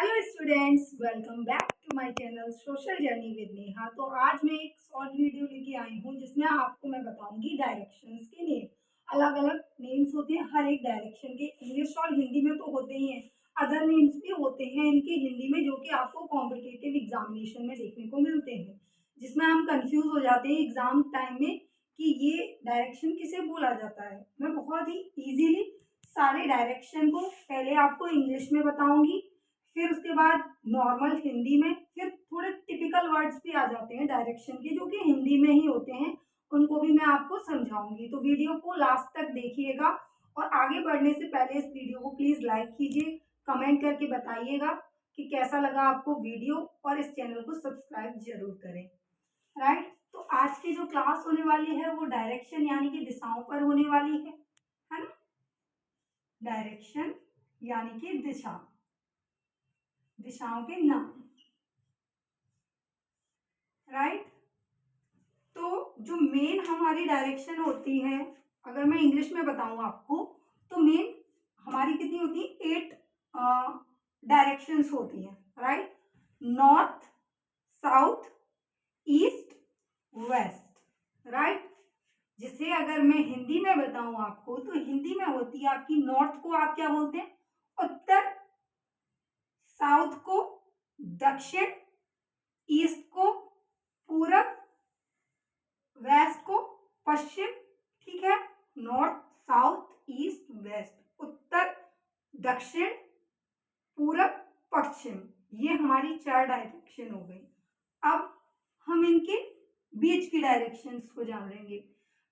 Hello students, welcome back to my channel social journey with Neha. तो आज मैं एक शॉर्ट वीडियो लेके आई हूँ जिसमें आपको मैं बताऊंगी डायरेक्शंस के नेम। अलग अलग नेम्स होते हैं हर एक डायरेक्शन के। इंग्लिश और हिंदी में तो होते ही हैं, अदर नेम्स भी होते हैं इनके हिंदी में, जो कि आपको कॉम्पिटिटिव एग्जामिनेशन में देखने को मिलते हैं, जिसमें हम कंफ्यूज हो जाते हैं एग्जाम टाइम में कि ये डायरेक्शन किसे बोला जाता है। मैं बहुत ही ईजीली सारे डायरेक्शन को पहले आपको इंग्लिश में बताऊंगी, फिर उसके बाद नॉर्मल हिंदी में, फिर थोड़े टिपिकल वर्ड्स भी आ जाते हैं डायरेक्शन के जो कि हिंदी में ही होते हैं, उनको भी मैं आपको समझाऊंगी। तो वीडियो को लास्ट तक देखिएगा और आगे बढ़ने से पहले इस वीडियो को प्लीज लाइक कीजिए, कमेंट करके बताइएगा कि कैसा लगा आपको वीडियो, और इस चैनल को सब्सक्राइब जरूर करें। राइट, तो आज की जो क्लास होने वाली है वो डायरेक्शन यानी कि दिशाओं पर होने वाली है ना। डायरेक्शन यानी कि दिशा, दिशाओं के नाम। राइट, तो जो मेन हमारी डायरेक्शन होती है, अगर मैं इंग्लिश में बताऊं आपको, तो मेन हमारी कितनी होती है, 8 डायरेक्शंस होती हैं। Right, north, south, east, west. Right, जिसे अगर मैं हिंदी में बताऊं आपको, तो हिंदी में होती है आपकी नॉर्थ को आप क्या बोलते हैं, उत्तर, साउथ को दक्षिण, ईस्ट को पूरब, वेस्ट को पश्चिम। ठीक है, नॉर्थ, साउथ, ईस्ट, वेस्ट, उत्तर, दक्षिण, पूरब, पश्चिम, ये हमारी 4 डायरेक्शन हो गई। अब हम इनके बीच की डायरेक्शंस को जान लेंगे।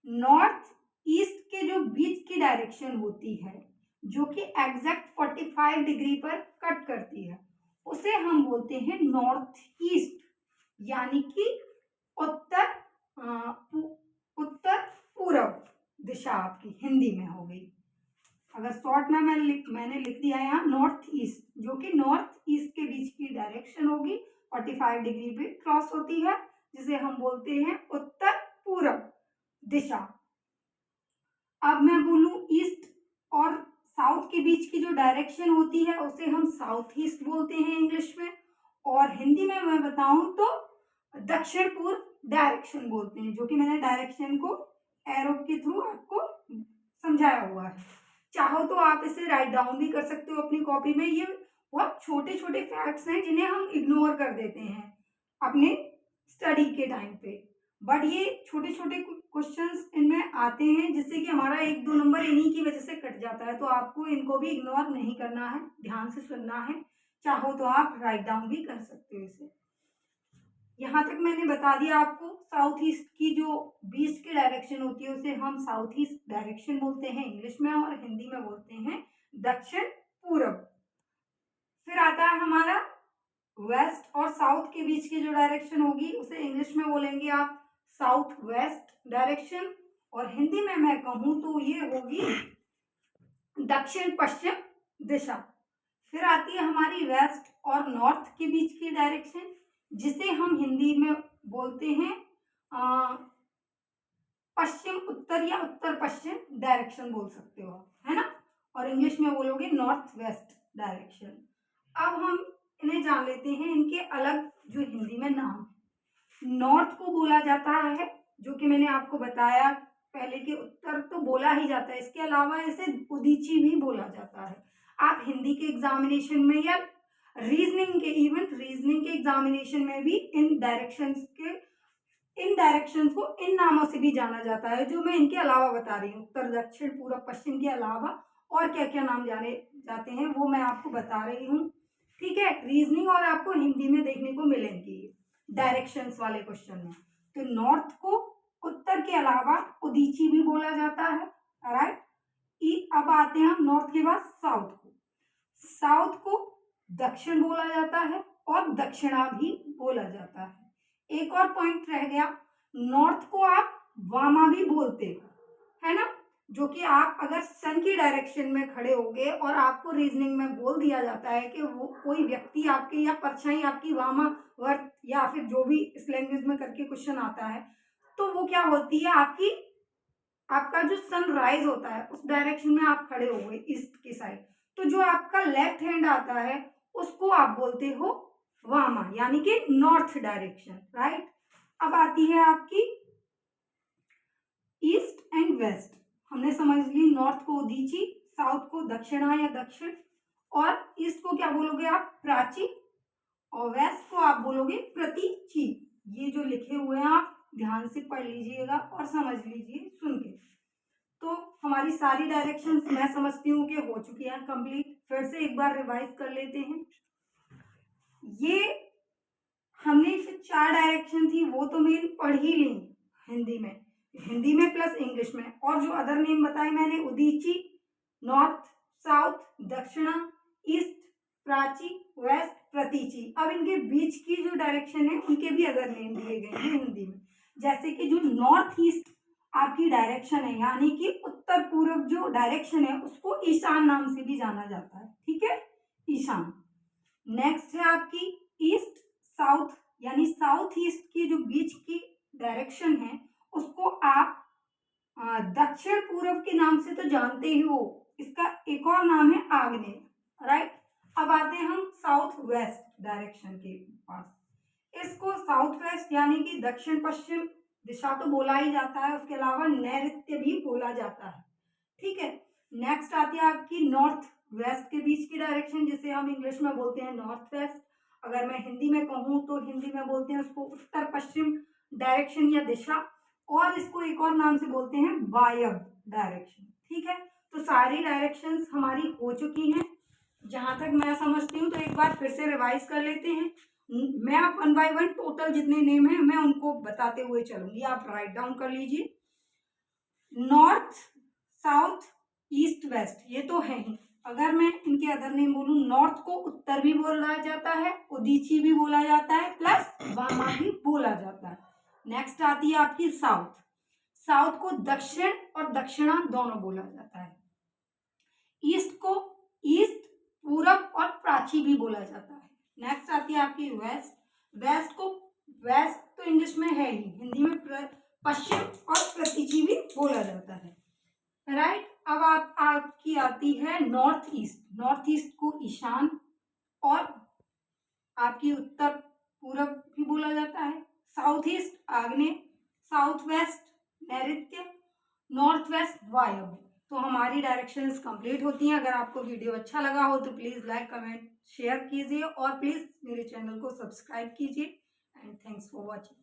नॉर्थ ईस्ट के जो बीच की डायरेक्शन होती है, जो कि एग्जैक्ट 45 डिग्री पर कट करती है, उसे हम बोलते हैं नॉर्थ ईस्ट, यानी कि उत्तर उत्तर पूरब दिशा आपकी हिंदी में हो गई। अगर शॉर्ट में मैंने लिख दिया यहाँ नॉर्थ ईस्ट, जो कि नॉर्थ ईस्ट के बीच की डायरेक्शन होगी, 45 डिग्री पे क्रॉस होती है, जिसे हम बोलते हैं उत्तर पूरब दिशा। अब मैं बोलूं ईस्ट और साउथ के बीच की जो डायरेक्शन होती है उसे हम साउथ ईस्ट बोलते हैं इंग्लिश में, और हिंदी में मैं बताऊं तो दक्षिण पूर्व डायरेक्शन बोलते हैं, जो कि मैंने डायरेक्शन को एरो के थ्रू आपको समझाया हुआ है। चाहो तो आप इसे राइट डाउन भी कर सकते हो अपनी कॉपी में। ये बहुत छोटे छोटे फैक्ट्स हैं जिन्हें हम इग्नोर कर देते हैं अपने स्टडी के टाइम पे, बट ये छोटे छोटे क्वेश्चंस इनमें आते हैं जिससे कि हमारा 1-2 नंबर इन्हीं की वजह से कट जाता है। तो आपको इनको भी इग्नोर नहीं करना है, ध्यान से सुनना है। चाहो तो आप राइट डाउन भी कर सकते हो इसे। यहाँ तक मैंने बता दिया आपको। साउथ ईस्ट की जो बीच की डायरेक्शन होती है उसे हम साउथ ईस्ट डायरेक्शन बोलते हैं इंग्लिश में, और हिंदी में बोलते हैं दक्षिण पूरब। फिर आता है हमारा वेस्ट और साउथ के बीच की जो डायरेक्शन होगी उसे इंग्लिश में बोलेंगे आप साउथ वेस्ट डायरेक्शन, और हिंदी में मैं कहूँ तो ये होगी दक्षिण पश्चिम दिशा। फिर आती है हमारी वेस्ट और नॉर्थ के बीच की डायरेक्शन, जिसे हम हिंदी में बोलते हैं पश्चिम उत्तर या उत्तर पश्चिम डायरेक्शन बोल सकते हो, है ना, और इंग्लिश में बोलोगे नॉर्थ वेस्ट डायरेक्शन। अब हम इन्हें जान लेते हैं इनके अलग जो हिंदी में नाम। नॉर्थ को बोला जाता है, जो कि मैंने आपको बताया पहले कि उत्तर तो बोला ही जाता है, इसके अलावा इसे उदीची भी बोला जाता है। आप हिंदी के एग्जामिनेशन में या रीजनिंग के, इवन रीजनिंग के एग्जामिनेशन में भी इन डायरेक्शंस को इन नामों से भी जाना जाता है, जो मैं इनके अलावा बता रही हूँ। उत्तर दक्षिण पूर्व पश्चिम के अलावा और क्या क्या नाम जाने जाते हैं वो मैं आपको बता रही हूँ। ठीक है, रीजनिंग और आपको हिंदी में देखने को मिलेंगे डायरेक्शंस वाले क्वेश्चन में। तो नॉर्थ को उत्तर के अलावा उदीची भी बोला जाता है। राइट, अब आते हैं हम नॉर्थ के बाद साउथ को। साउथ को दक्षिण बोला जाता है और दक्षिणा भी बोला जाता है। एक और पॉइंट रह गया, नॉर्थ को आप वामा भी बोलते हो, है ना, जो कि आप अगर सन की डायरेक्शन में खड़े होगे और आपको रीजनिंग में बोल दिया जाता है कि वो कोई व्यक्ति आपके या परछाई आपकी वामावर्त या फिर जो भी इस लैंग्वेज में करके क्वेश्चन आता है, तो वो क्या होती है आपकी, आपका जो सनराइज होता है उस डायरेक्शन में आप खड़े हो गए ईस्ट की साइड, तो जो आपका लेफ्ट हैंड आता है उसको आप बोलते हो वामा, यानी कि नॉर्थ डायरेक्शन, राइट। अब आती है आपकी ईस्ट एंड वेस्ट। हमने समझ ली, नॉर्थ को उदीची, साउथ को दक्षिणा या दक्षिण, और ईस्ट को क्या बोलोगे आप, प्राची, और वेस्ट को आप बोलोगे प्रतीची। ये जो लिखे हुए हैं आप ध्यान से पढ़ लीजिएगा और समझ लीजिए सुन के। तो हमारी सारी डायरेक्शंस मैं समझती हूँ कि हो चुकी हैं कंप्लीट। फिर से एक बार रिवाइज कर लेते हैं। ये हमने जो 4 डायरेक्शन थी वो तो मेन पढ़ ही ली हिंदी में प्लस इंग्लिश में, और जो अदर नेम बताए मैंने, उदीची, नॉर्थ, साउथ, दक्षिणा, ईस्ट, प्राची, वेस्ट, प्रतीची। अब इनके बीच की जो डायरेक्शन है उनके भी अदर नेम दिए गए हैं हिंदी में, जैसे कि जो नॉर्थ ईस्ट आपकी डायरेक्शन है, यानी कि उत्तर पूर्व जो डायरेक्शन है, उसको ईशान नाम से भी जाना जाता है, ठीक है, ईशान। नेक्स्ट है आपकी ईस्ट साउथ, यानी साउथ ईस्ट की जो बीच की डायरेक्शन है उसको आप दक्षिण पूर्व के नाम से तो जानते ही हो, इसका एक और नाम है आग्नेय, राइट। अब आते हैं हम साउथ वेस्ट डायरेक्शन के पास। इसको साउथ वेस्ट यानी कि दक्षिण पश्चिम दिशा तो बोला ही जाता है, उसके अलावा नैऋत्य भी बोला जाता है, ठीक है। नेक्स्ट आती है आपकी नॉर्थ वेस्ट के बीच की डायरेक्शन, जिसे हम इंग्लिश में बोलते हैं नॉर्थ वेस्ट। अगर मैं हिंदी में कहूँ तो हिंदी में बोलते हैं उसको उत्तर पश्चिम डायरेक्शन या दिशा, और इसको एक और नाम से बोलते हैं वायव्य डायरेक्शन, ठीक है। तो सारी डायरेक्शंस हमारी हो चुकी हैं जहां तक मैं समझती हूँ। तो एक बार फिर से रिवाइज कर लेते हैं। मैं आप 1 बाय 1 टोटल जितने नेम है मैं उनको बताते हुए चलूंगी, आप राइट डाउन कर लीजिए। नॉर्थ, साउथ, ईस्ट, वेस्ट, ये तो है ही। अगर मैं इनके अदर नेम बोलूं, नॉर्थ को उत्तर भी बोला जाता है, उदीची भी बोला जाता है, प्लस वामा भी बोला जाता है। नेक्स्ट आती है आपकी साउथ। साउथ को दक्षिण और दक्षिणा दोनों बोला जाता है। ईस्ट को ईस्ट, पूरब और प्राची भी बोला जाता है। नेक्स्ट आती है आपकी वेस्ट। वेस्ट को वेस्ट तो इंग्लिश में है ही, हिंदी में पश्चिम और प्रतीची भी बोला जाता है, राइट। अब आपकी आती है नॉर्थ ईस्ट। नॉर्थ ईस्ट को ईशान और आपकी उत्तर पूरब भी बोला जाता है। साउथ ईस्ट आग्नेय, साउथ वेस्ट नैऋत्य, नॉर्थ वेस्ट वायव्य। तो हमारी डायरेक्शंस कंप्लीट होती हैं। अगर आपको वीडियो अच्छा लगा हो तो प्लीज़ लाइक, कमेंट, शेयर कीजिए और प्लीज़ मेरे चैनल को सब्सक्राइब कीजिए। And thanks for watching.